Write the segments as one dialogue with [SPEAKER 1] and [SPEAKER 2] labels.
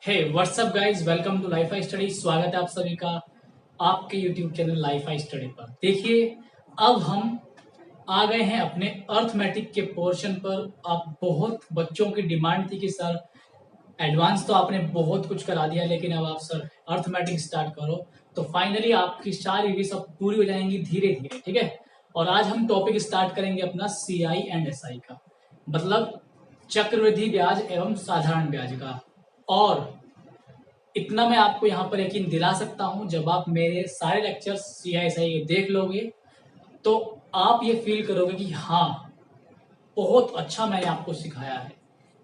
[SPEAKER 1] Hey what's up guys, welcome to life I study. स्वागत है आप सभी का आपके YouTube channel life I study पर। देखिए, अब हम आ गए हैं अपने अर्थमेटिक के पोर्शन पर। आप बहुत बच्चों की डिमांड थी कि सर एडवांस तो आपने बहुत कुछ करा दिया, लेकिन अब आप सर अर्थमेटिक स्टार्ट करो। तो फाइनली आपकी सारी भी सब पूरी हो जाएंगी धीरे धीरे, ठीक है। और आज हम टॉपिक स्टार्ट करेंगे अपना सी आई एंड एस आई का, मतलब चक्रवृद्धि ब्याज एवं साधारण ब्याज का। और इतना मैं आपको यहाँ पर यकीन दिला सकता हूँ, जब आप मेरे सारे लेक्चर्स CISI के देख लोगे तो आप ये फील करोगे कि हाँ, बहुत अच्छा मैंने आपको सिखाया है।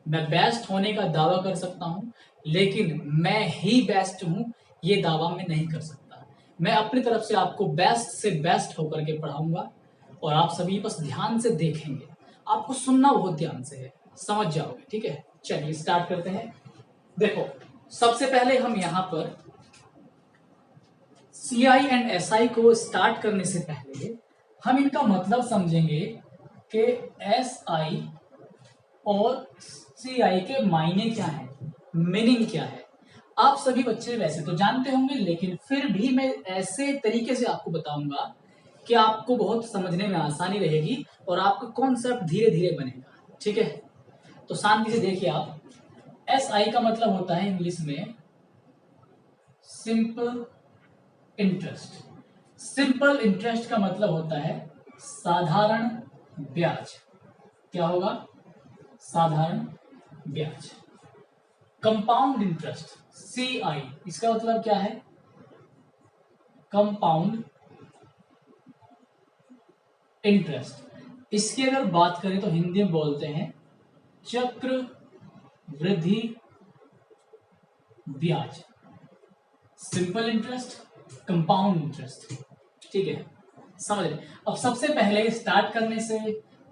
[SPEAKER 1] मैं बेस्ट होने का दावा कर सकता हूँ, लेकिन मैं ही बेस्ट हूँ ये दावा मैं नहीं कर सकता। मैं अपनी तरफ से आपको बेस्ट से बेस्ट होकर के पढ़ाऊंगा और आप सभी बस ध्यान से देखेंगे। आपको सुनना बहुत ध्यान से है, समझ जाओगे, ठीक है। चलिए स्टार्ट करते हैं। देखो, सबसे पहले हम यहाँ पर CI एंड SI को स्टार्ट करने से पहले हम इनका मतलब समझेंगे कि SI और CI के मायने क्या है, मीनिंग क्या है। आप सभी बच्चे वैसे तो जानते होंगे, लेकिन फिर भी मैं ऐसे तरीके से आपको बताऊंगा कि आपको बहुत समझने में आसानी रहेगी और आपका कॉन्सेप्ट धीरे धीरे बनेगा, ठीक है। तो शांति से देखिए आप। SI का मतलब होता है इंग्लिश में सिंपल इंटरेस्ट। सिंपल इंटरेस्ट का मतलब होता है साधारण ब्याज। क्या होगा? साधारण ब्याज। कंपाउंड इंटरेस्ट CI, इसका मतलब क्या है? Compound interest. इसकी अगर बात करें तो हिंदी में बोलते हैं चक्रवृद्धि ब्याज। सिंपल इंटरेस्ट, कंपाउंड इंटरेस्ट, ठीक है, समझ रहे। अब सबसे पहले स्टार्ट करने से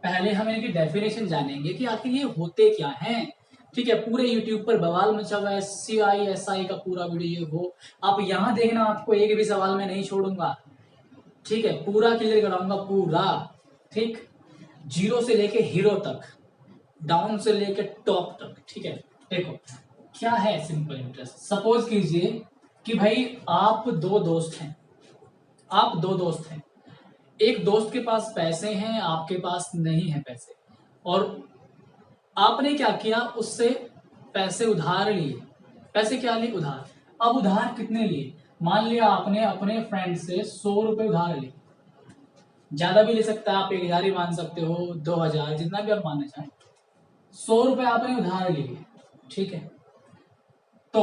[SPEAKER 1] पहले हम इनकी डेफिनेशन जानेंगे कि आखिर ये होते क्या हैं, ठीक है। पूरे यूट्यूब पर बवाल मचा हुआ है CI SI का पूरा वीडियो वो आप यहाँ देखना, आपको एक भी सवाल में नहीं छोड़ूंगा, ठीक है। पूरा क्लियर कराऊंगा पूरा, ठीक। जीरो से लेके हीरो तक, डाउन से लेके टॉप तक, ठीक है। देखो क्या है सिंपल इंटरेस्ट। सपोज कीजिए कि भाई आप दो दोस्त हैं, एक दोस्त के पास पैसे हैं, आपके पास नहीं है पैसे, और आपने क्या किया, उससे पैसे उधार लिए। पैसे क्या लिए? उधार। अब उधार कितने लिए? मान लिया आपने अपने फ्रेंड से 100 रुपए उधार लिए। ज्यादा भी ले सकता है, आप 1000 ही मान सकते हो, 2000, जितना भी आप मानना चाहें। 100 रुपए आपने उधार लिए, ठीक है। तो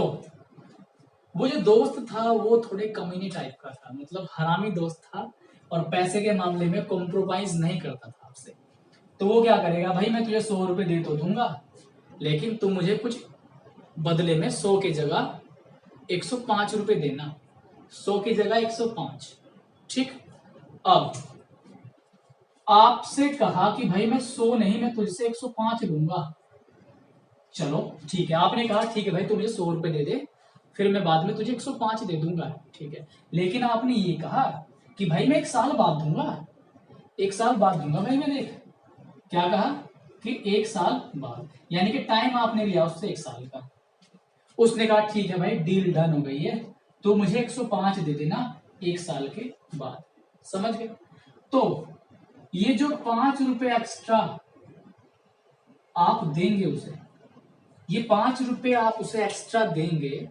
[SPEAKER 1] वो जो दोस्त था वो थोड़े कमीनी टाइप का था, मतलब हरामी दोस्त था, और पैसे के मामले में कॉम्प्रोमाइज नहीं करता था आपसे। तो वो क्या करेगा, भाई मैं तुझे 100 रुपए दे तो दूंगा, लेकिन तू मुझे कुछ बदले में 100 की जगह 105 रुपए देना। 100 की जगह 105, ठीक। अब आपसे कहा कि भाई मैं 100 नहीं, मैं तुझसे 105 लूंगा। चलो ठीक है, आपने कहा ठीक है भाई, तू मुझे 100 रुपए दे दे, फिर मैं बाद में तुझे 105 दे दूंगा, ठीक है। लेकिन आपने ये कहा कि भाई मैं 1 साल बाद दूंगा, 1 साल बाद दूंगा भाई। मैं देख क्या कहा कि 1 साल बाद, यानी कि टाइम आपने लिया उससे 1 साल का। उसने कहा ठीक है भाई, डील डन हो गई है, तो मुझे 105 दे देना 1 साल के बाद। समझ गए? तो ये जो 5 रुपए एक्स्ट्रा आप देंगे उसे, ये 5 रुपए आप उसे एक्स्ट्रा देंगे,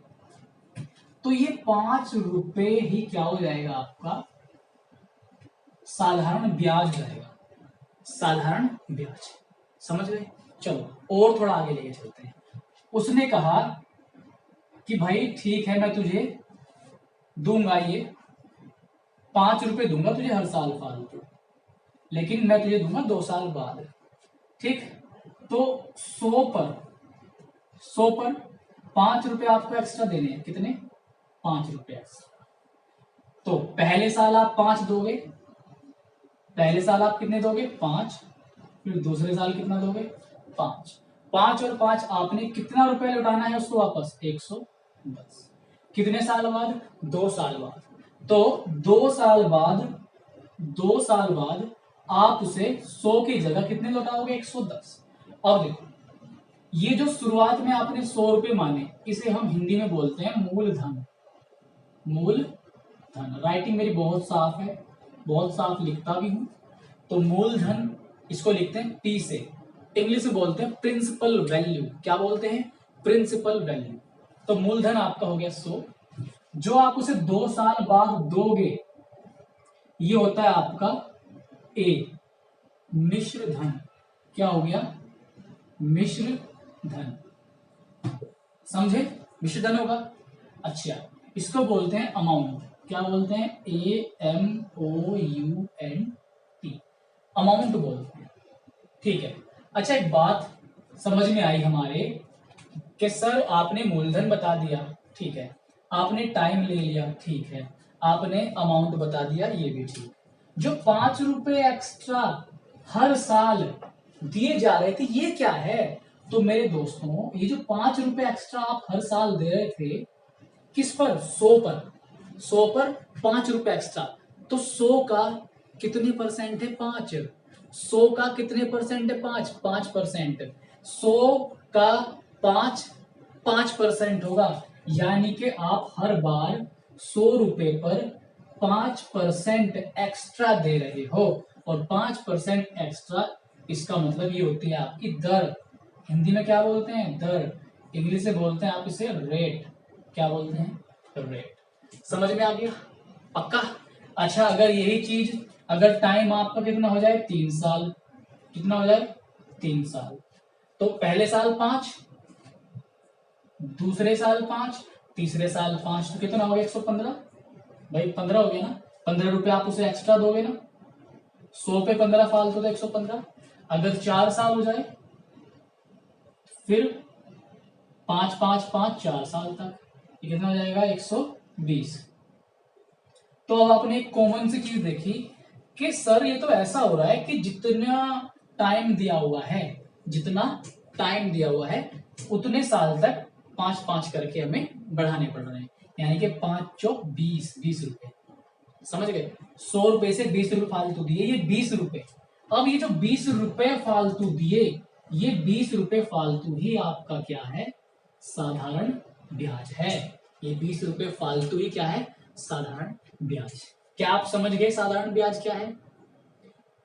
[SPEAKER 1] तो ये 5 रुपए ही क्या हो जाएगा, आपका साधारण ब्याज रहेगा। साधारण ब्याज, समझ गए? चलो और थोड़ा आगे लेके चलते हैं। उसने कहा कि भाई ठीक है, मैं तुझे दूंगा, ये 5 रुपए दूंगा तुझे हर साल फालतू, लेकिन मैं तुझे दूंगा 2 साल बाद, ठीक। तो 100 पर 5 रुपए आपको एक्स्ट्रा देने हैं। कितने? 5 रुपए एक्स्ट्रा। तो पहले साल आप 5 दोगे, पहले साल आप कितने दोगे? 5। फिर दूसरे साल कितना दोगे? 5। 5 और 5 आपने कितना रुपए लौटाना है उसको वापस? 110। कितने साल बाद? 2 साल बाद। तो 2 साल बाद आप उसे 100 की जगह कितने लौटाओगे? 110। अब देखो, ये जो शुरुआत में आपने 100 रुपए माने, इसे हम हिंदी में बोलते हैं मूलधन। मूलधन, राइटिंग मेरी बहुत साफ है, बहुत साफ लिखता भी हूं। तो मूलधन इसको लिखते हैं P से, इंग्लिश में बोलते हैं प्रिंसिपल वैल्यू। क्या बोलते हैं? Principal value. तो मूलधन आपका हो गया 100, जो आप उसे 2 साल बाद दोगे ये होता है आपका A, मिश्र धन। क्या हो गया? मिश्र धन। समझे? मिश्र धन होगा। अच्छा, इसको बोलते हैं अमाउंट। क्या बोलते हैं? AMOUNT, अमाउंट बोलते हैं। ठीक है। अच्छा, एक बात समझ में आई हमारे कि सर आपने मूलधन बता दिया, ठीक है, आपने टाइम ले लिया, ठीक है, आपने अमाउंट बता दिया, ये भी ठीक। जो 5 रुपए एक्स्ट्रा हर साल दिए जा रहे थे ये क्या है? तो मेरे दोस्तों, ये जो 5 रुपए एक्स्ट्रा आप हर साल दे रहे थे, किस पर? 100 पर। 100 पर 5 रुपए एक्स्ट्रा। तो 100 का कितने परसेंट है? 5। 100 का कितने परसेंट है? 5। 5%। 100 का 5% होगा। यानी कि आप हर बार 100 रुपए पर 5% एक्स्ट्रा दे रहे हो। और 5% एक्स्ट्रा, इसका मतलब ये होती है आपकी दर। हिंदी में क्या बोलते हैं? दर। इंग्लिश से बोलते हैं आप इसे रेट। क्या बोलते हैं? रेट। समझ में आ गया? पक्का? अच्छा, अगर यही चीज, अगर टाइम आपका कितना हो जाए? 3 साल। कितना हो जाए? 3 साल। तो पहले साल 5, दूसरे साल 5, तीसरे साल 5, तो कितना हो गया? 115। भाई 15 हो गया ना? 15 रुपए आप उसे एक्स्ट्रा दोगे ना? 100 पे 15 फालतू तो 115। अगर 4 साल हो जाए, फिर 5 5 5 4 साल तक, ये कितना हो जाएगा? 120। तो अब आपने एक कॉमन सी चीज देखी कि सर ये तो ऐसा हो रहा है कि जितना टाइम दिया हुआ है, जितना टाइम दिया हुआ है उतने साल तक 5 5 करके हमें बढ़ाने पड़ रहे हैं। यानी कि 5 चौक 20, 20 रुपए। समझ गए? 100 रुपए से 20 रुपए फालतू दिए, ये 20 रुपए। अब ये जो 20 रुपए फालतू दिए, ये 20 रुपए फालतू ही आपका क्या है? साधारण ब्याज है। ये 20 रुपए फालतू ही क्या है? साधारण ब्याज। क्या आप समझ गए साधारण ब्याज क्या है?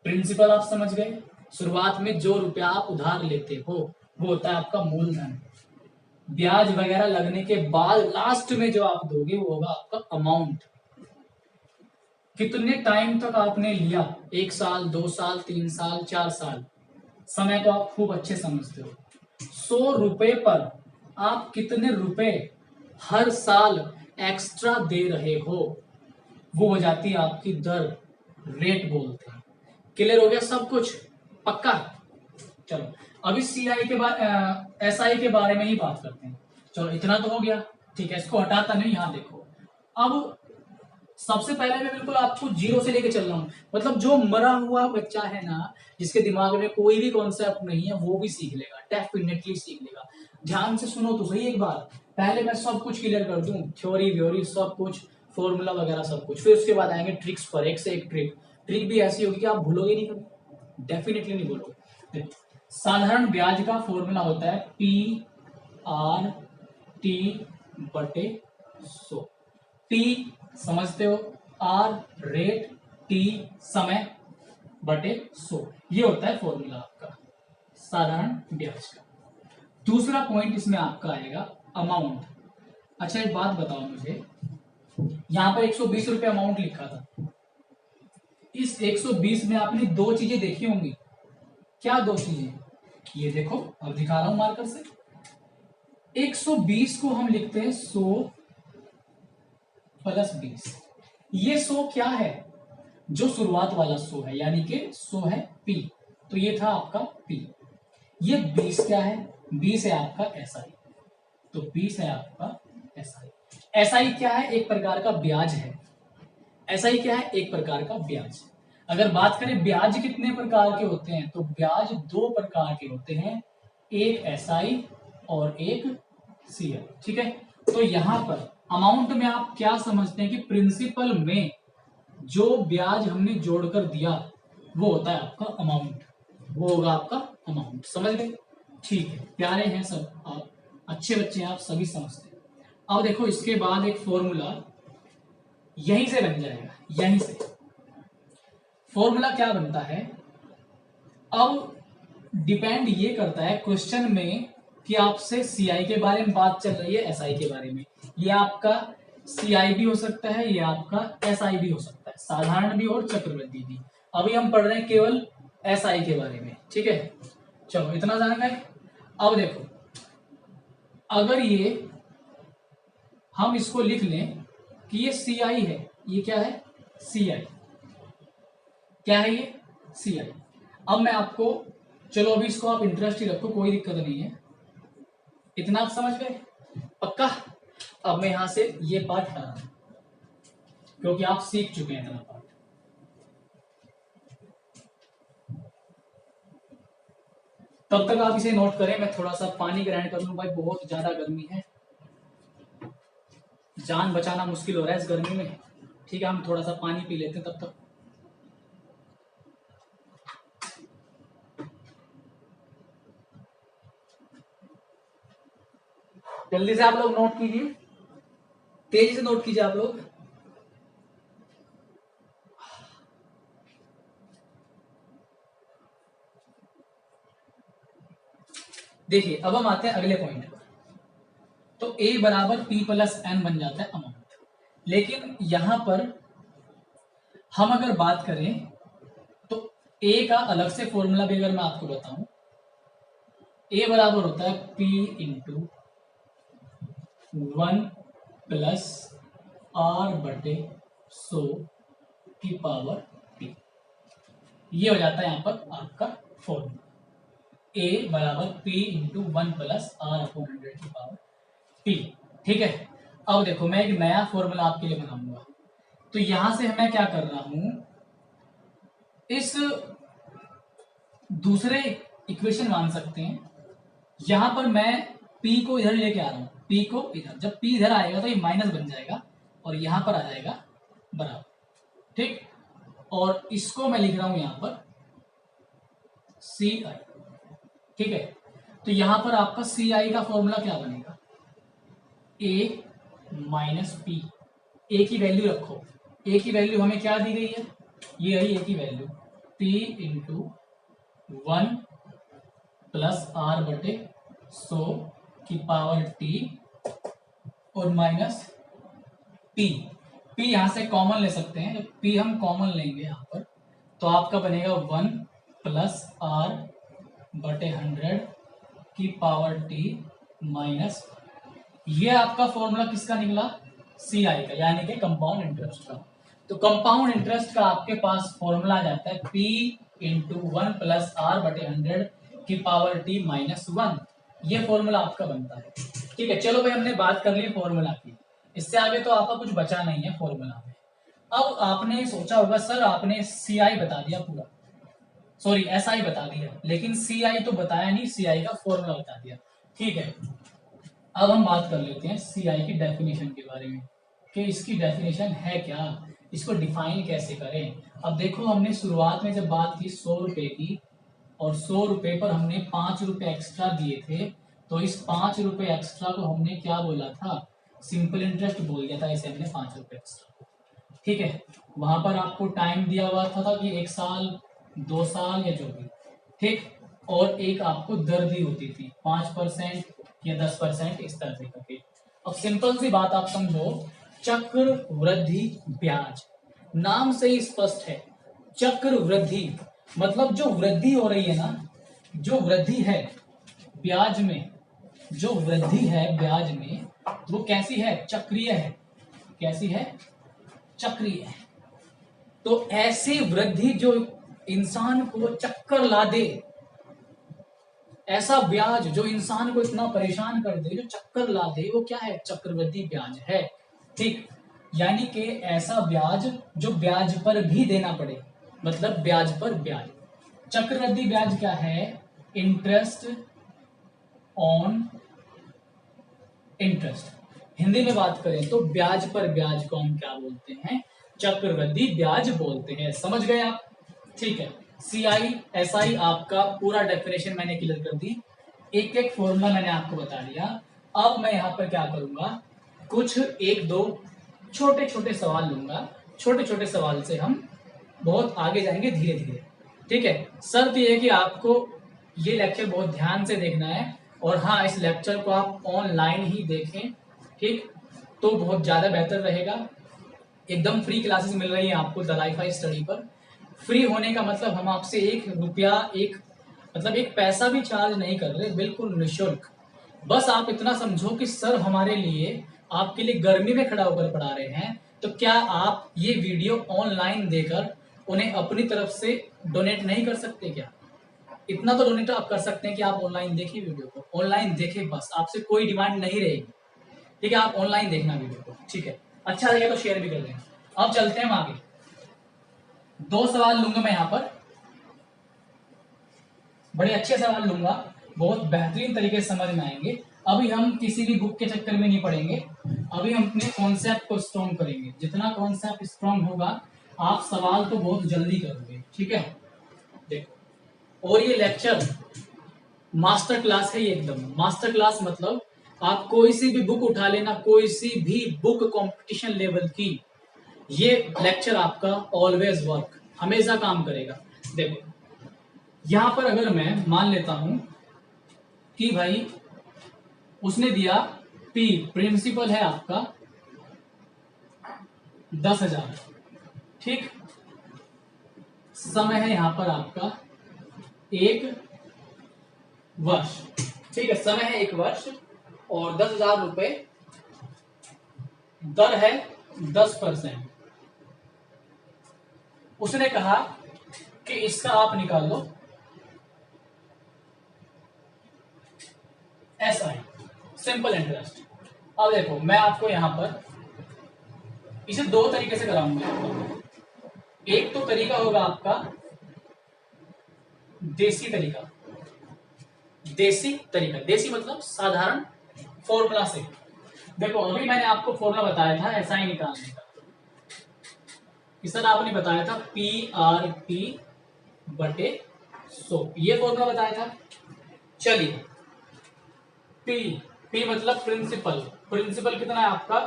[SPEAKER 1] प्रिंसिपल आप समझ गए? शुरुआत में जो रुपया आप उधार लेते हो वो होता है आपका मूलधन। ब्याज वगैरह लगने के बाद लास्ट में जो आप दोगे वो होगा आपका अमाउंट। कितने टाइम तक आपने लिया? 1 साल, 2 साल, 3 साल, 4 साल। समय तो आप खूब अच्छे समझते हो। 100 रुपए पर आप कितने रुपए हर साल एक्स्ट्रा दे रहे हो, वो हो जाती है आपकी दर। रेट बोलते हैं। क्लियर हो गया सब कुछ? पक्का? चलो, अभी सीआई के बाद एसआई के बारे में ही बात करते हैं। चलो, इतना तो हो गया, ठीक है, इसको हटाता नहीं। यहां देखो, अब सबसे पहले मैं बिल्कुल आपको जीरो से लेके चल रहा हूं। मतलब जो मरा हुआ बच्चा है ना, जिसके दिमाग में कोई भी कॉन्सेप्ट नहीं है, वो भी सीख लेगा, डेफिनेटली सीख लेगा। ध्यान से सुनो तो सही एक बार। पहले मैं सब कुछ क्लियर कर दूं, थ्योरी व्योरी सब कुछ, फॉर्मूला वगैरह सब कुछ। फिर उसके बाद आएंगे ट्रिक्स पर, एक से एक ट्रिक। ट्रिक भी ऐसी होगी कि आप भूलोगे नहीं कभी, डेफिनेटली नहीं भूलोगे। देखो, साधारण ब्याज का फॉर्मूला होता है PRT/100। P समझते हो? R रेट, T समय, बटे 100। ये होता है फॉर्मूला आपका साधारण ब्याज का। दूसरा पॉइंट इसमें आपका आएगा अमाउंट। अच्छा, एक बात बताओ मुझे, यहां पर 120 रुपए अमाउंट लिखा था। इस 120 में आपने 2 चीजें देखी होंगी। क्या 2 चीजें? ये देखो, अब दिखा रहा हूं मार्कर से। 120 को हम लिखते हैं 100 + 20। ये 100 क्या है? जो शुरुआत वाला 100 है, यानी कि 100 है P। तो ये था आपका P। ये 20 क्या है? 20 है आपका SI। तो 20 है आपका SI। SI क्या है? एक प्रकार का ब्याज है। SI क्या है? एक प्रकार का ब्याज। अगर बात करें ब्याज कितने प्रकार के होते हैं, तो ब्याज 2 प्रकार के होते हैं, एक SI और एक CL। ठीक है? तो यहां पर अमाउंट में आप क्या समझते हैं कि प्रिंसिपल में जो ब्याज हमने जोड़कर दिया वो होता है आपका अमाउंट। वो होगा आपका अमाउंट। समझ गए? ठीक है, प्यारे हैं सब आप, अच्छे बच्चे हैं आप, सभी समझते हैं। अब देखो इसके बाद एक फॉर्मूला यहीं से बन जाएगा, यहीं से फॉर्मूला क्या बनता है। अब डिपेंड ये करता है क्वेश्चन में कि आपसे सीआई के बारे में बात चल रही है, एसआई के बारे में। ये आपका सीआई भी हो सकता है, ये आपका एसआई भी हो सकता है, साधारण भी और चक्रवृद्धि भी। अभी हम पढ़ रहे हैं केवल एसआई के बारे में, ठीक है। चलो इतना जान गए। अब देखो अगर ये हम इसको लिख लें कि ये सीआई है, ये क्या है, सीआई, क्या है ये, सीआई। अब मैं आपको, चलो अभी इसको आप इंटरेस्ट ही रखो, कोई दिक्कत नहीं है, इतना आप समझ गए पक्का। अब मैं यहां से ये पार्ट हटा रहा हूं क्योंकि आप सीख चुके हैं इतना पार्ट। तब तक आप इसे नोट करें, मैं थोड़ा सा पानी ग्राइंड कर लूं भाई, बहुत ज्यादा गर्मी है, जान बचाना मुश्किल हो रहा है इस गर्मी में। ठीक है, हम थोड़ा सा पानी पी लेते हैं तब तक। जल्दी से आप लोग नोट कीजिए, तेजी से नोट कीजिए आप लोग। देखिए अब हम आते हैं अगले पॉइंट पर। तो a बराबर p प्लस एन बन जाता है अमाउंट। लेकिन यहां पर हम अगर बात करें तो a का अलग से फॉर्मूला भी अगर मैं आपको बताऊं, a बराबर होता है p इंटू 1 प्लस r बटे 100 की पावर p। ये हो जाता है यहां पर आपका फॉर्मूला, a बराबर p into 1 plus r upon 100 की पावर p। ठीक है, अब देखो मैं एक नया फॉर्मूला आपके लिए बनाऊंगा। तो यहां से मैं क्या कर रहा हूं, इस दूसरे इक्वेशन मान सकते हैं, यहां पर मैं p को इधर लेके आ रहा हूं, p को इधर, जब p इधर आएगा तो ये माइनस बन जाएगा और यहां पर आ जाएगा बराबर, ठीक। और इसको मैं लिख रहा हूं यहां पर सी आई, ठीक है। तो यहां पर आपका सी आई का फॉर्मूला क्या बनेगा, ए माइनस पी। ए की वैल्यू रखो, ए की वैल्यू हमें क्या दी गई है, ये रही ए की value, P into 1 plus R बटे 100 की पावर टी और माइनस पी। पी यहां से कॉमन ले सकते हैं, जब पी हम कॉमन लेंगे यहां पर तो आपका बनेगा 1 प्लस आर बटे 100 की पावर टी माइनस, ये आपका फॉर्मूला किसका निकला, सी आई का, यानी कि कंपाउंड इंटरेस्ट का। तो कंपाउंड इंटरेस्ट का आपके पास फॉर्मूला आ जाता है पी इंटू 1 प्लस आर बटे 100 की पावर टी माइनस 1। ये फॉर्मूला आपका बनता है, ठीक है। चलो भाई हमने बात कर ली फॉर्मूला की, इससे आगे तो आपका कुछ बचा नहीं है फॉर्मूला में। अब आपने सोचा होगा सर आपने सी आई बता दिया पूरा, सॉरी एस आई बता दिया, लेकिन सी आई तो बताया नहीं, सी आई का फॉर्मूला बता दिया, ठीक है। अब हम बात कर लेते हैं सी आई की डेफिनेशन के बारे में कि इसकी डेफिनेशन है क्या, इसको डिफाइन कैसे करें। अब देखो हमने शुरुआत में जब बात की 100 रुपए की, और 100 रुपए पर हमने 5 रुपए एक्स्ट्रा दिए थे, तो इस 5 रुपए एक्स्ट्रा को हमने क्या बोला था, सिंपल इंटरेस्ट बोल दिया था इसे हमने 5 रुपए एक्स्ट्रा, ठीक है। वहां पर आपको टाइम दिया हुआ था कि 1 साल 2 साल या जो भी, ठीक। और एक आपको दर दी होती थी 5% या 10% इस तरह से करके। अब सिंपल सी बात आप समझो, चक्र वृद्धि ब्याज, नाम से ही स्पष्ट है, चक्र वृद्धि मतलब जो वृद्धि हो रही है ना, जो वृद्धि है ब्याज में, जो वृद्धि है ब्याज में वो कैसी है, चक्रीय है। कैसी है, चक्रीय है। तो ऐसी वृद्धि जो इंसान को चक्कर ला दे, ऐसा ब्याज जो इंसान को इतना परेशान कर दे, जो चक्कर ला दे, वो क्या है, चक्रवृद्धि ब्याज है, ठीक। यानी कि ऐसा ब्याज जो ब्याज पर भी देना पड़े, मतलब ब्याज पर ब्याज। चक्रवृद्धि ब्याज क्या है, इंटरेस्ट ऑन इंटरेस्ट। हिंदी में बात करें तो ब्याज पर ब्याज को हम क्या बोलते हैं, चक्रवृद्धि ब्याज बोलते हैं। समझ गए आप, ठीक है। सी आई एस आई आपका पूरा डेफिनेशन मैंने क्लियर कर दी। एक एक फॉर्मूला मैंने आपको बता दिया। अब मैं यहाँ पर क्या करूंगा, कुछ एक दो छोटे छोटे सवाल लूंगा, छोटे छोटे सवाल से हम बहुत आगे जाएंगे धीरे धीरे। ठीक है, शर्त यह है कि आपको ये लेक्चर बहुत ध्यान से देखना है, और हाँ, इस लेक्चर को आप ऑनलाइन ही देखें, ठीक, तो बहुत ज्यादा बेहतर रहेगा। एकदम फ्री क्लासेस मिल रही है आपको द लाइफ आई स्टडी पर। फ्री होने का मतलब हम आपसे एक रुपया, एक मतलब एक पैसा भी चार्ज नहीं कर रहे, बिल्कुल निःशुल्क। बस आप इतना समझो कि सर हमारे लिए, आपके लिए गर्मी में खड़ा होकर पढ़ा रहे हैं, तो क्या आप ये वीडियो ऑनलाइन देकर उन्हें अपनी तरफ से डोनेट नहीं कर सकते क्या? इतना तो डोनेट आप कर सकते हैं कि आप ऑनलाइन देखिए वीडियो को, ऑनलाइन देखें, बस आपसे कोई डिमांड नहीं रहेगी। ठीक है, आप ऑनलाइन देखना वीडियो को, ठीक है, अच्छा लगेगा तो शेयर भी कर देना। अब चलते हैं हम आगे। दो सवाल लूंगा मैं यहाँ पर, बड़े अच्छे सवाल लूंगा, बहुत बेहतरीन तरीके से समझ में आएंगे। अभी हम किसी भी बुक के चक्कर में नहीं पड़ेंगे, अभी हम अपने कॉन्सेप्ट को स्ट्रॉन्ग करेंगे। जितना कॉन्सेप्ट स्ट्रॉन्ग होगा, आप सवाल तो बहुत जल्दी करोगे। ठीक है, देखो, और ये लेक्चर मास्टर क्लास है, ये एकदम मास्टर क्लास। मतलब आप कोई सी भी बुक उठा लेना, कोई सी भी बुक कंपटीशन लेवल की, ये लेक्चर आपका ऑलवेज वर्क, हमेशा काम करेगा। देखो, यहां पर अगर मैं मान लेता हूं कि भाई उसने दिया पी, प्रिंसिपल है आपका 10,000, ठीक, समय है यहां पर आपका 1 वर्ष, ठीक है, समय है 1 वर्ष, और 10,000 रुपए, दर है 10%। उसने कहा कि इसका आप निकाल लो SI, सिंपल इंटरेस्ट। अब देखो, मैं आपको यहां पर इसे दो तरीके से कराऊंगा। एक तो तरीका होगा आपका देसी तरीका, देसी तरीका, देसी मतलब साधारण फॉर्मूला से। देखो, अभी मैंने आपको फॉर्मूला बताया था SI निकालने का, इस तरह आपने बताया था PRP बटे 100, ये फॉर्मूला बताया था। चलिए, P मतलब प्रिंसिपल, प्रिंसिपल कितना है आपका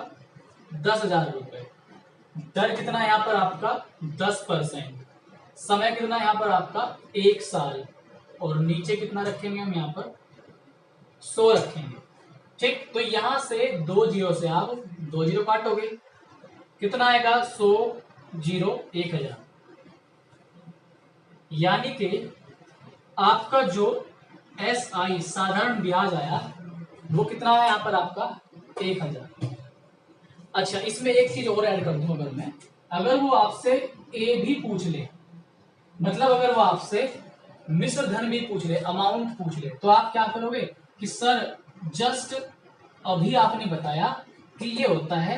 [SPEAKER 1] 10,000 रुपए, दर कितना है यहाँ पर आपका 10%, समय कितना है यहाँ पर आपका 1 साल, और नीचे कितना रखेंगे हम यहाँ पर 100 रखेंगे। ठीक, तो यहां से 2 जीरो से आप 2 जीरो काटोगे, कितना आएगा 100 जीरो 1,000, यानी कि आपका जो SI साधारण ब्याज आया वो कितना है यहाँ पर आपका 1,000। अच्छा, इसमें एक चीज और ऐड कर दूं, अगर मैं, अगर वो आपसे ए भी पूछ ले, मतलब अगर वो आपसे मिश्र धन भी पूछ ले, अमाउंट पूछ ले, तो आप क्या करोगे कि सर जस्ट अभी आपने बताया कि ये होता है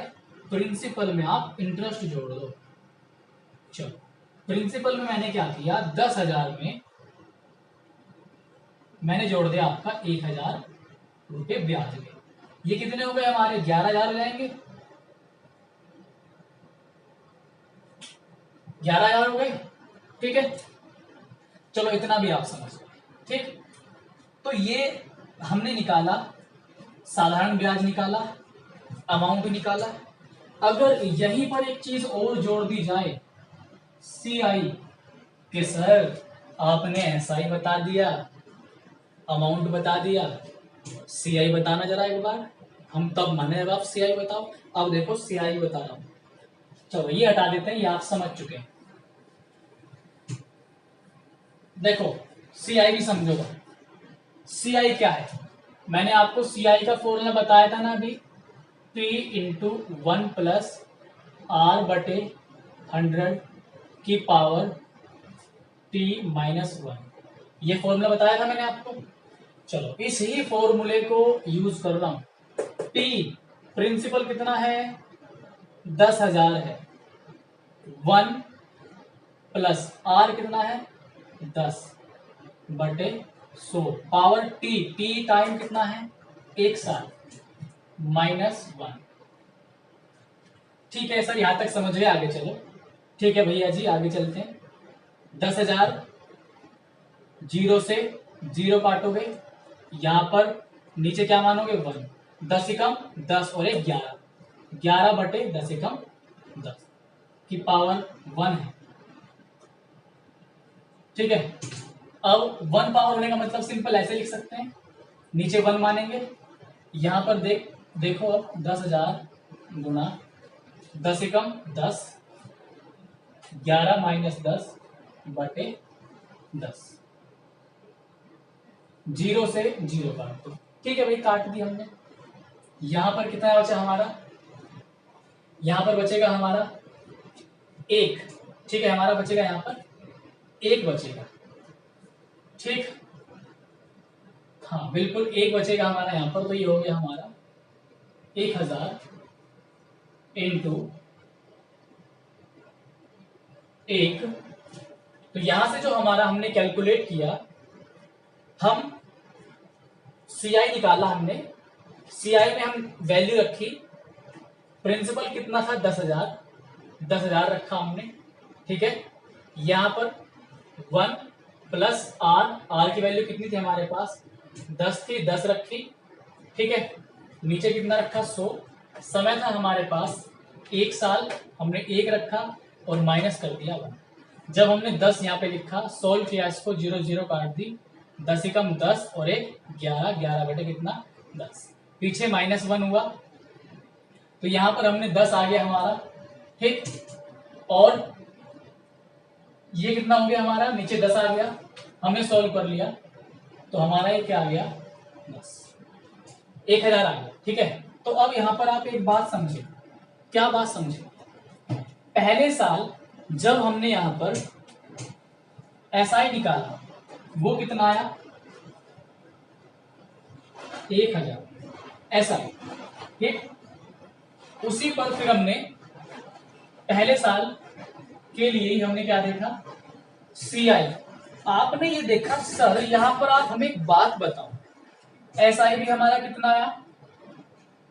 [SPEAKER 1] प्रिंसिपल में आप इंटरेस्ट जोड़ दो। चलो, प्रिंसिपल में मैंने क्या किया, 10,000 में मैंने जोड़ दिया आपका 1,000 रुपये ब्याज के। ये कितने हो गए हमारे 11,000 हो जाएंगे, 11,000 हो गए। ठीक है, चलो इतना भी आप समझ गए। ठीक, तो ये हमने निकाला, साधारण ब्याज निकाला, अमाउंट निकाला। अगर यहीं पर एक चीज और जोड़ दी जाए, CI, कि सर आपने SI बता दिया, अमाउंट बता दिया, CI बताना जरा एक बार, हम तब माने जब आप CI बताओ। अब देखो CI बता रहा हूं, चलो ये हटा देते हैं, ये आप समझ चुके हैं। देखो, CI भी समझोगा, CI क्या है, मैंने आपको CI का फॉर्मूला बताया था ना अभी, P इंटू 1 प्लस R बटे 100 की पावर T माइनस 1, ये फॉर्मूला बताया था मैंने आपको। चलो, इस ही फॉर्मूले को यूज कर रहा हूं। P प्रिंसिपल कितना है 10,000 है, 1 प्लस R कितना है 10 बटे 100, पावर T टाइम कितना है 1 साल, माइनस 1। ठीक है सर, यहां तक समझ गए, आगे चलो। ठीक है भैया जी, आगे चलते हैं। 10,000, जीरो से जीरो काटोगे, यहाँ पर नीचे क्या मानोगे 1, 10 एकम 10 और 1 11, 11 बटे 10 एकम 10 की पावर 1 है। ठीक है, अब 1 पावर होने का मतलब सिंपल ऐसे लिख सकते हैं, नीचे 1 मानेंगे, यहाँ पर देखो अब 10,000 गुना 10 एकम 10, 11 माइनस 10 बटे 10, 0 से 0 काट दो। ठीक है भाई, काट दी हमने। यहां पर कितना बचा हमारा, यहां पर बचेगा हमारा 1। ठीक है, हमारा बचेगा यहां पर 1 बचेगा। ठीक, हाँ बिल्कुल 1 बचेगा हमारा यहां पर, तो ये हो गया हमारा 1000 इंटू 1। तो यहां से जो हमारा हमने कैलकुलेट किया, हम सीआई निकाला हमने, सीआई में हम वैल्यू रखी, प्रिंसिपल कितना था 10,000, 10,000 रखा हमने। ठीक है, यहां पर 1 प्लस आर की वैल्यू कितनी थी हमारे पास 10 थी, 10 रखी। ठीक है, नीचे कितना रखा 100, समय था हमारे पास 1 साल, हमने 1 रखा और माइनस कर दिया 1। जब हमने 10 यहाँ पे लिखा, सोल्व किया इसको, 0 0 काट दी, 10 एकम 10 और 1 11, 11 बटे कितना 10, पीछे -1 हुआ, तो यहां पर हमने 10 आ गया हमारा। ठीक, और ये कितना हो गया हमारा, नीचे 10 आ गया, हमने सॉल्व कर लिया, तो हमारा ये क्या आ गया 10, 1000 आ गया। ठीक है, तो अब यहां पर आप एक बात समझे, क्या बात समझे, पहले साल जब हमने यहां पर एसआई निकाला, वो कितना आया 1000 एसआई। ठीक, उसी पर फिर हमने पहले साल के लिए ही हमने क्या देखा, सीआई। आपने ये देखा सर, यहां पर आप हमें एक बात बताओ, एसआई भी हमारा कितना आया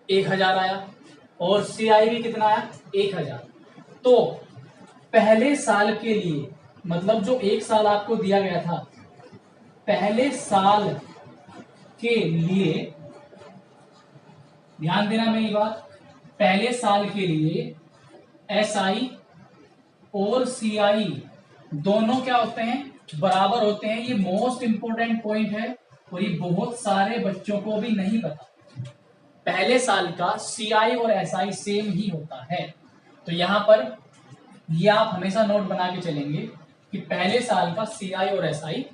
[SPEAKER 1] 1000 आया, और सीआई भी कितना आया 1000। तो पहले साल के लिए, मतलब जो 1 साल आपको दिया गया था, पहले साल के लिए ध्यान देना मेरी बात, पहले साल के लिए एसआई और सीआई दोनों क्या होते हैं, बराबर होते हैं। ये मोस्ट इंपोर्टेंट पॉइंट है और ये बहुत सारे बच्चों को भी नहीं पता। पहले साल का सीआई और एसआई सेम ही होता है। तो यहां पर ये आप हमेशा नोट बना के चलेंगे कि पहले साल का सीआई और एसआई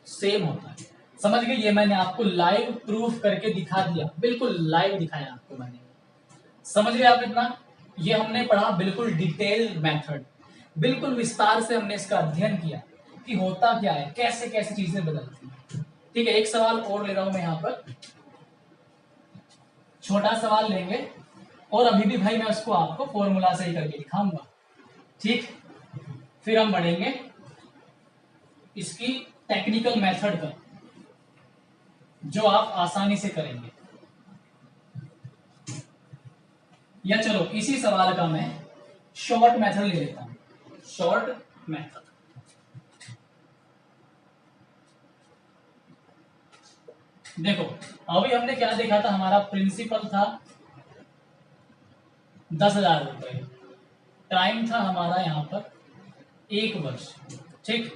[SPEAKER 1] सेम होता है। समझ गए, ये मैंने आपको लाइव प्रूफ करके दिखा दिया, बिल्कुल लाइव दिखाया आपको मैंने। समझ गए आप इतना, ये हमने पढ़ा बिल्कुल डिटेल मेथड, बिल्कुल विस्तार से हमने इसका अध्ययन किया कि होता क्या है, कैसे कैसे चीजें बदलती हैं। ठीक है, एक सवाल और ले रहा हूं मैं यहां पर, छोटा सवाल लेंगे और अभी भी भाई मैं उसको आपको फॉर्मूला से ही करके दिखाऊंगा। ठीक, फिर हम बढ़ेंगे इसकी टेक्निकल मेथड पर, जो आप आसानी से करेंगे। या चलो इसी सवाल का मैं शॉर्ट मेथड ले लेता हूं, शॉर्ट मेथड। देखो अभी हमने क्या देखा था, हमारा प्रिंसिपल था 10,000 रुपए, टाइम था हमारा यहां पर 1 वर्ष। ठीक,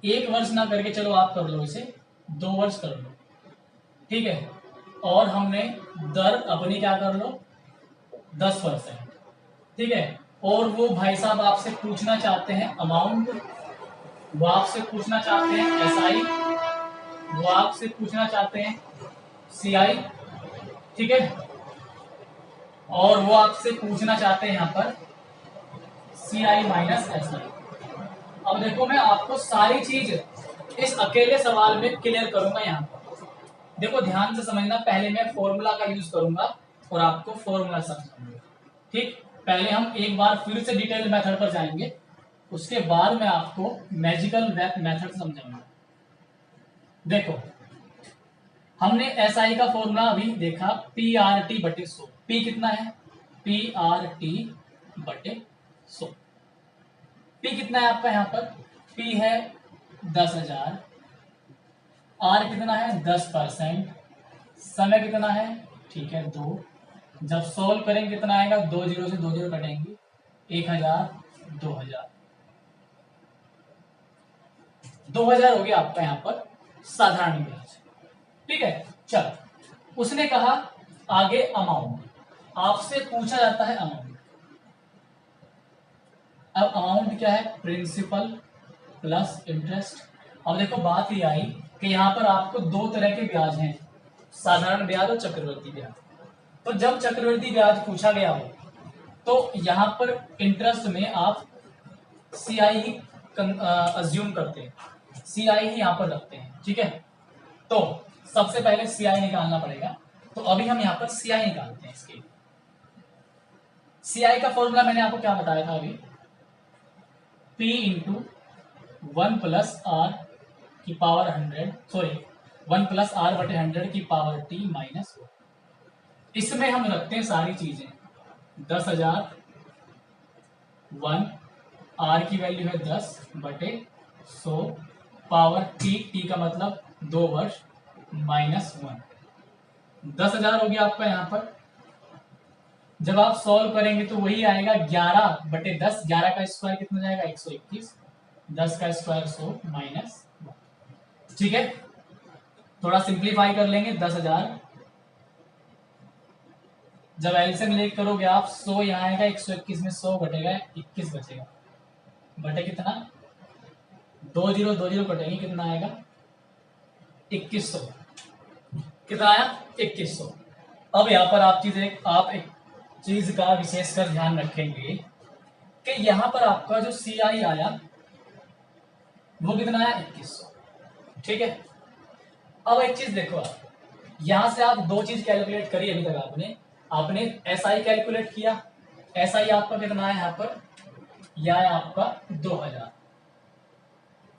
[SPEAKER 1] 1 वर्ष ना करके चलो आप कर लो इसे 2 वर्ष कर लो। ठीक है, और हमने दर अपनी क्या कर लो 10%। ठीक है, और वो भाई साहब आपसे पूछना चाहते हैं अमाउंट, वो आपसे पूछना चाहते हैं एसआई, वो आपसे पूछना चाहते हैं सीआई। ठीक है, और वो आपसे पूछना चाहते हैं यहां पर सीआई माइनस एसआई। अब देखो मैं आपको सारी चीज इस अकेले सवाल में क्लियर करूंगा यहां पर। देखो ध्यान से समझना, पहले मैं फॉर्मूला का यूज करूंगा और आपको फॉर्मूला समझाऊंगा। ठीक, पहले हम एक बार फिर से डिटेल मेथड पर जाएंगे, उसके बाद मैं आपको मैजिकल मेथड समझाऊंगा। देखो हमने एसआई का फॉर्मूला अभी देखा, पी आर टी बटे 100। पी कितना है, पी आर टी बटे 100। पी कितना है आपका यहाँ पर, पी है 10,000 आर कितना है 10%, समय कितना है, ठीक है 2। जब सोल्व करेंगे कितना आएगा, 2 जीरो से 2 जीरो कटेंगे, 1000, 2000, 2000 हो गया आपका यहाँ पर साधारण ब्याज। ठीक है, चलो उसने कहा आगे अमाउंट, आपसे पूछा जाता है अमाउंट। अब अमाउंट क्या है, प्रिंसिपल प्लस इंटरेस्ट। अब देखो बात ये आई कि यहाँ पर आपको दो तरह के ब्याज हैं, साधारण ब्याज और चक्रवृद्धि ब्याज। तो जब चक्रवृद्धि ब्याज पूछा गया हो तो यहाँ पर इंटरेस्ट में आप सीआई ही अज्यूम करते हैं, सीआई ही यहाँ पर रखते हैं। ठीक है, तो सबसे पहले सीआई निकालना पड़ेगा, तो अभी हम यहाँ पर सीआई निकालते हैं। इसके सीआई का फॉर्मूला मैंने आपको क्या बताया था अभी, P इंटू 1 प्लस आर की पावर 100, सॉरी 1 प्लस आर बटे 100 की पावर टी माइनस 1। इसमें हम रखते हैं सारी चीजें, 10,000, 1 आर की वैल्यू है 10 बटे 100 पावर टी, टी का मतलब 2 वर्ष माइनस 1। 10,000 हो गया आपका यहाँ पर। जब आप सॉल्व करेंगे तो वही आएगा 11 बटे 10, 11 का स्क्वायर कितना जाएगा 121, 10 का स्क्वायर 100 माइनस 1। ठीक है, थोड़ा सिंप्लीफाई कर लेंगे, 10,000 जब एलसीएम लेकर करोगे आप 100 यहाँ आएगा, 121 में 100 घटेगा 21 बचेगा, बटे कितना 2 जीरो 2 जीरो कटेंगे, कितना आएगा 2100, कितना आया 2100। अब यहाँ पर आप एक चीज का विशेषकर ध्यान रखेंगे कि यहाँ पर आपका जो सीआई आया वो कितना आया 2100। ठीक है, अब एक चीज देखो, आप यहां से आप दो चीज कैलकुलेट करी अभी तक। आपने एसआई कैलकुलेट किया, एसआई आपका कितना है यहाँ पर, यह है आपका 2000।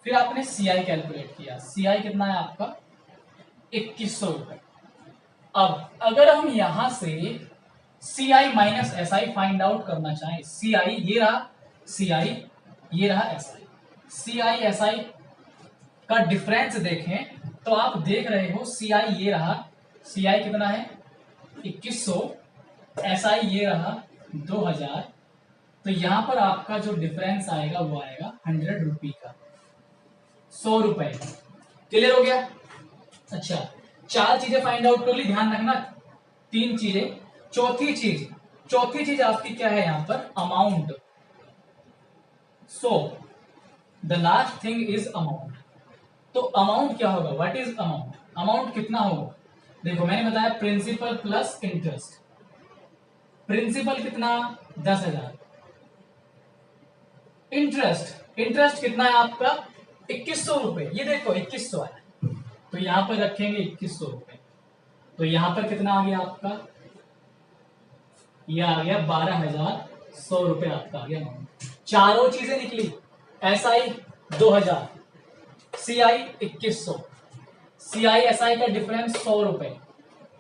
[SPEAKER 1] फिर आपने सीआई कैलकुलेट किया, सीआई कितना है आपका 2100 रुपए। अब अगर हम यहां से CI minus SI find out करना चाहें, सीआई ये रहा, सीआई ये रहा, एसआई, सीआई एसआई का डिफरेंस देखें तो आप देख रहे हो सीआई ये रहा, सीआई कितना है 2100, एसआई ये रहा 2000। तो यहां पर आपका जो डिफरेंस आएगा वो आएगा 100 रुपये का, 100 रुपए। क्लियर हो गया। अच्छा, चार चीजें फाइंड आउट कर ली, ध्यान रखना, तीन चीजें। चौथी चीज आपकी क्या है यहाँ पर, amount. So the last thing is amount. तो अमाउंट क्या होगा, व्हाट इज अमाउंट, अमाउंट कितना होगा। देखो मैंने बताया प्रिंसिपल प्लस इंटरेस्ट। प्रिंसिपल कितना 10,000, इंटरेस्ट कितना है आपका 2100 रुपए। ये देखो 2100 है, तो यहां पर रखेंगे 2100 रुपए। तो यहां पर कितना आ गया आपका, यह आ गया 12,100 रुपए आपका आ गया अमाउंट। चारों चीजें निकली, एसआई 2000, सीआई 2100, सीआई एसआई का डिफरेंस 100 रुपए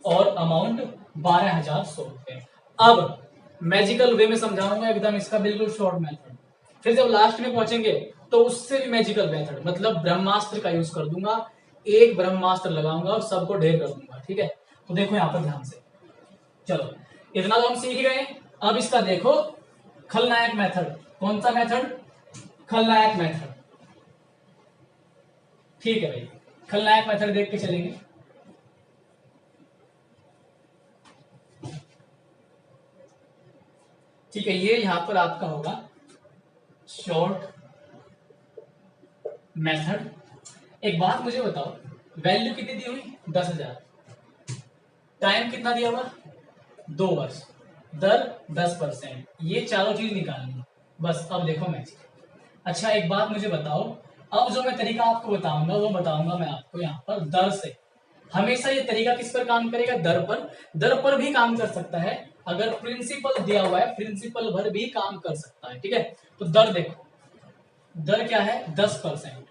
[SPEAKER 1] और अमाउंट 12,100 रुपए। अब मैजिकल वे में समझाऊंगा एकदम, इसका बिल्कुल शॉर्ट मेथड। फिर जब लास्ट में पहुंचेंगे तो उससे भी मैजिकल मेथड, मतलब ब्रह्मास्त्र का यूज कर दूंगा, एक ब्रह्मास्त्र लगाऊंगा और सबको ढेर कर दूंगा। ठीक है, तो देखो यहां पर ध्यान से, चलो इतना तो हम सीख गए। अब इसका देखो खलनायक मेथड। कौन सा मेथड, खलनायक मेथड। ठीक है भाई, खलनायक मेथड देख के चलेंगे। ठीक है, ये यहां पर आपका होगा शॉर्ट मेथड। एक बात मुझे बताओ, वैल्यू कितनी दी हुई 10,000, टाइम कितना दिया हुआ 2 वर्ष, दर 10%, ये चारों चीज निकालनी बस। अब देखो मैजिक। अच्छा एक बात मुझे बताओ, अब जो मैं तरीका आपको बताऊंगा वो बताऊंगा मैं आपको यहाँ पर दर से। हमेशा ये तरीका किस पर काम करेगा, दर पर। दर पर भी काम कर सकता है, अगर प्रिंसिपल दिया हुआ है प्रिंसिपल पर भी काम कर सकता है। ठीक है, तो दर देखो, दर क्या है 10%,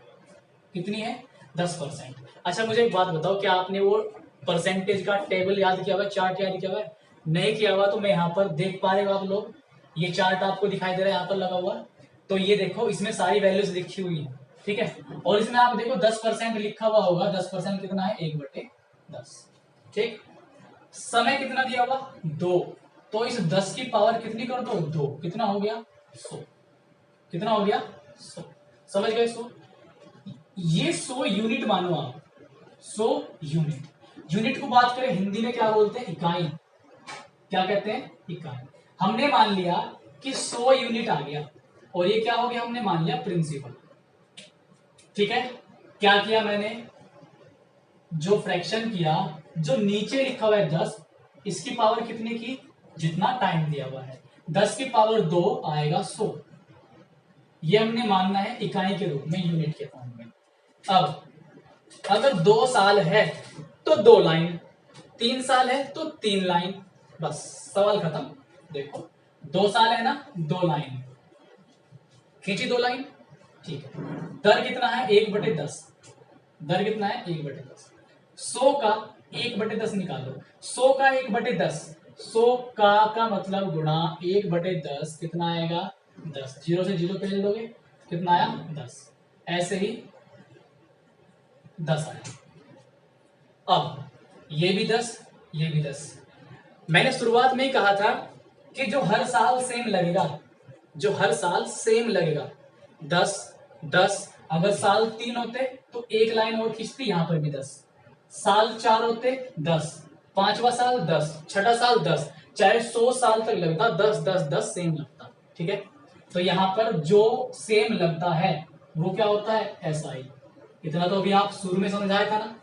[SPEAKER 1] कितनी है 10%। अच्छा मुझे एक बात बताओ, क्या आपने वो परसेंटेज का टेबल याद किया हुआ, चार्ट याद किया हुआ है? नहीं किया हुआ तो मैं यहाँ पर देख पा रहे हो आप लोग, ये चार्ट आपको दिखाई दे रहा है यहाँ पर लगा हुआ। तो ये देखो इसमें सारी वैल्यूज लिखी हुई है, ठीक है। और इसमें आप देखो 10% लिखा हुआ होगा, 10% कितना है 1/10। ठीक, समय कितना दिया हुआ 2, तो इस 10 की पावर कितनी कर दो 2, कितना हो गया 100, कितना हो गया 100, समझ गए 100। ये 100 यूनिट मानो आप, 100 यूनिट। यूनिट को बात करें हिंदी में क्या बोलते हैं इकाई, क्या कहते हैं इकाई। हमने मान लिया कि 100 यूनिट आ गया और ये क्या हो गया हमने मान लिया प्रिंसिपल। ठीक है, क्या किया मैंने, जो फ्रैक्शन किया, जो नीचे लिखा हुआ है 10, इसकी पावर कितनी की, जितना टाइम दिया हुआ है, 10 की पावर 2 आएगा 100। ये हमने मानना है इकाई के रूप में, यूनिट के फॉर्म में। अब अगर 2 साल है तो 2 लाइन, 3 साल है तो 3 लाइन, बस सवाल खत्म। देखो 2 साल है ना, 2 लाइन खींची, 2 लाइन, ठीक है। दर कितना है 1/10, दर कितना है 1/10। 100 का 1/10 निकालो, 100 का 1/10, 100 का मतलब गुणा 1/10 कितना आएगा 10, 0 से 0 पहले लोगे कितना आया 10, ऐसे ही 10 आया। अब ये भी 10, ये भी 10। मैंने शुरुआत में ही कहा था कि जो हर साल सेम लगेगा, जो हर साल सेम लगेगा 10 10। अगर साल 3 होते तो एक लाइन और खींचती, यहां पर भी 10। साल 4 होते 10, 5वां साल 10, 6ठा साल 10, चाहे 100 साल तक लगता 10 10 10 सेम लगता। ठीक है, तो यहां पर जो सेम लगता है वो क्या होता है एसआई। इतना तो अभी आप शुरू में समझाया था ना,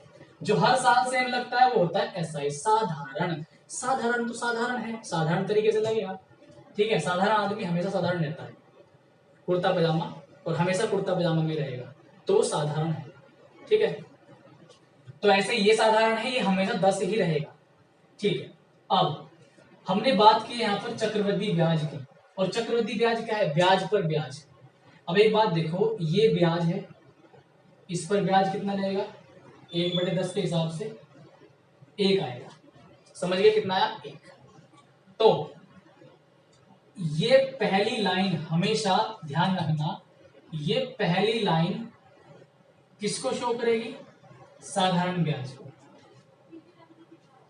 [SPEAKER 1] जो हर साल सेम लगता है वो होता है एसआई, साधारण। साधारण तो साधारण है, साधारण तरीके से लगेगा। ठीक है, साधारण आदमी हमेशा साधारण रहता है, कुर्ता पजामा, और हमेशा कुर्ता पजामा में रहेगा तो वो साधारण है। ठीक है, तो ऐसे ये साधारण है, ये हमेशा 10 ही रहेगा। ठीक है, अब हमने बात की यहाँ पर चक्रवृद्धि ब्याज की, और चक्रवृद्धि ब्याज क्या है, ब्याज पर ब्याज। अब एक बात देखो, ये ब्याज है, इस पर ब्याज कितना रहेगा 1/10 के हिसाब से 1 आएगा, समझ गए कितना आया 1। तो ये पहली लाइन हमेशा ध्यान रखना, ये पहली लाइन किसको शो करेगी, साधारण ब्याज को।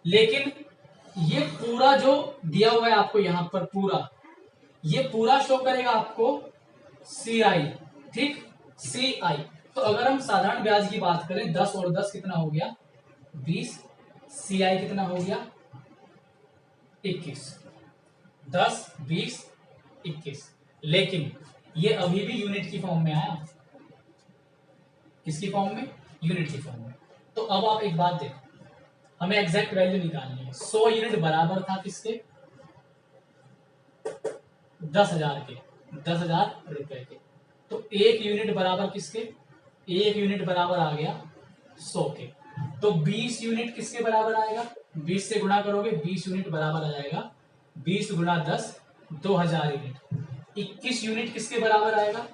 [SPEAKER 1] लेकिन ये पूरा जो दिया हुआ है आपको यहां पर पूरा, ये पूरा शो करेगा आपको सीआई। ठीक, सीआई। तो अगर हम साधारण ब्याज की बात करें 10 और 10 कितना हो गया 20, सीआई कितना हो गया 21, 10 20 21। लेकिन ये अभी भी यूनिट की फॉर्म में आया, किसकी फॉर्म में, यूनिट की फॉर्म में। तो अब आप एक बात देखो, हमें एग्जैक्ट वैल्यू निकालनी है। 100 यूनिट बराबर था किसके 10,000 के, 10,000 रुपए के। तो 1 यूनिट बराबर किसके, 1 यूनिट बराबर आ गया 100 के। तो 20 यूनिट किसके बराबर आएगा, 20 से गुणा करोगे 20 यूनिट बराबर आ जाएगा 20 गुणा 10 2000 यूनिट। 21 यूनिट किसके बराबर आएगा,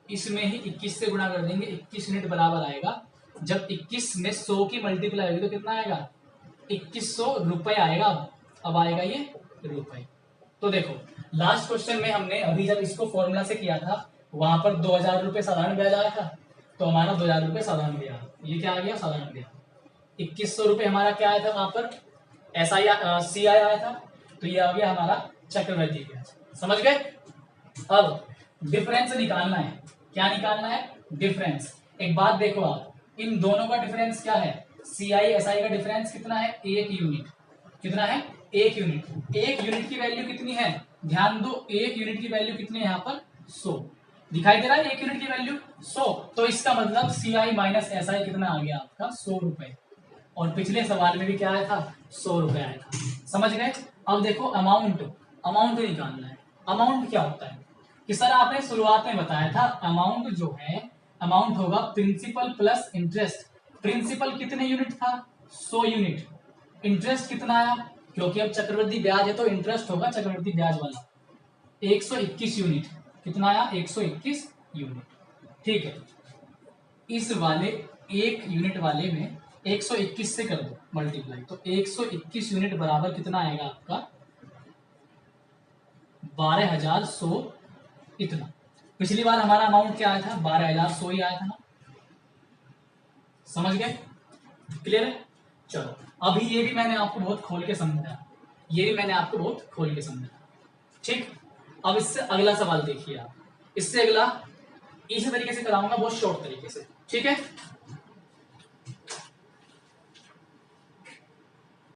[SPEAKER 1] इसमें ही 21 से गुणा कर देंगे, 21 यूनिट बराबर आएगा, जब 21 में 100 की मल्टीप्लाई होगी तो कितना आएगा 2100 रुपए आएगा। अब आएगा ये रुपए। तो देखो लास्ट क्वेश्चन में हमने अभी जब इसको फॉर्मूला से किया था वहां पर 2000 रुपए साधारण ब्याज आया था, तो हमारा 2000 रुपए साधारण ब्याज, ये क्या आ गया साधारण ब्याज। 2100 रुपए हमारा क्या आया था वहां पर एसआई सीआई आया था, तो ये आ गया हमारा चक्रवृद्धि ब्याज। समझ गए। अब डिफरेंस निकालना है, क्या निकालना है डिफरेंस। एक बात देखो आप, इन दोनों का डिफरेंस क्या है, सीआई एसआई का डिफरेंस कितना है 1 यूनिट, कितना है 1 यूनिट। 1 यूनिट की वैल्यू कितनी है, ध्यान दो 1 यूनिट की वैल्यू कितनी है यहाँ पर 100 दिखाई दे रहा है, 1 यूनिट की वैल्यू 100। तो इसका मतलब सीआई माइनस एसआई कितना आ गया आपका 100 रुपए, और पिछले सवाल में भी क्या आया था 100 रुपए आया था। समझ गए। अब देखो अमाउंट, अमाउंट निकालना है। अमाउंट क्या होता है कि सर आपने शुरुआत में बताया था अमाउंट जो है, अमाउंट होगा प्रिंसिपल प्लस इंटरेस्ट। प्रिंसिपल कितने यूनिट था 100 यूनिट, इंटरेस्ट कितना आया, क्योंकि अब चक्रवृद्धि ब्याज है तो इंटरेस्ट होगा चक्रवृद्धि ब्याज वाला 121 यूनिट, कितना आया 121 यूनिट। ठीक है, इस वाले 1 यूनिट वाले में 121 से कर दो मल्टीप्लाई, तो 121 यूनिट बराबर कितना आएगा आपका 12100 इतना। पिछली बार हमारा अमाउंट क्या आया था, 12,100 ही आया था ना, समझ गए, क्लियर है। चलो अभी ये भी मैंने आपको बहुत खोल के समझाया, ये भी मैंने आपको बहुत खोल के समझाया, ठीक। अब इससे अगला सवाल देखिए आप, इससे अगला इसी तरीके से कराऊंगा, बहुत शॉर्ट तरीके से, ठीक है।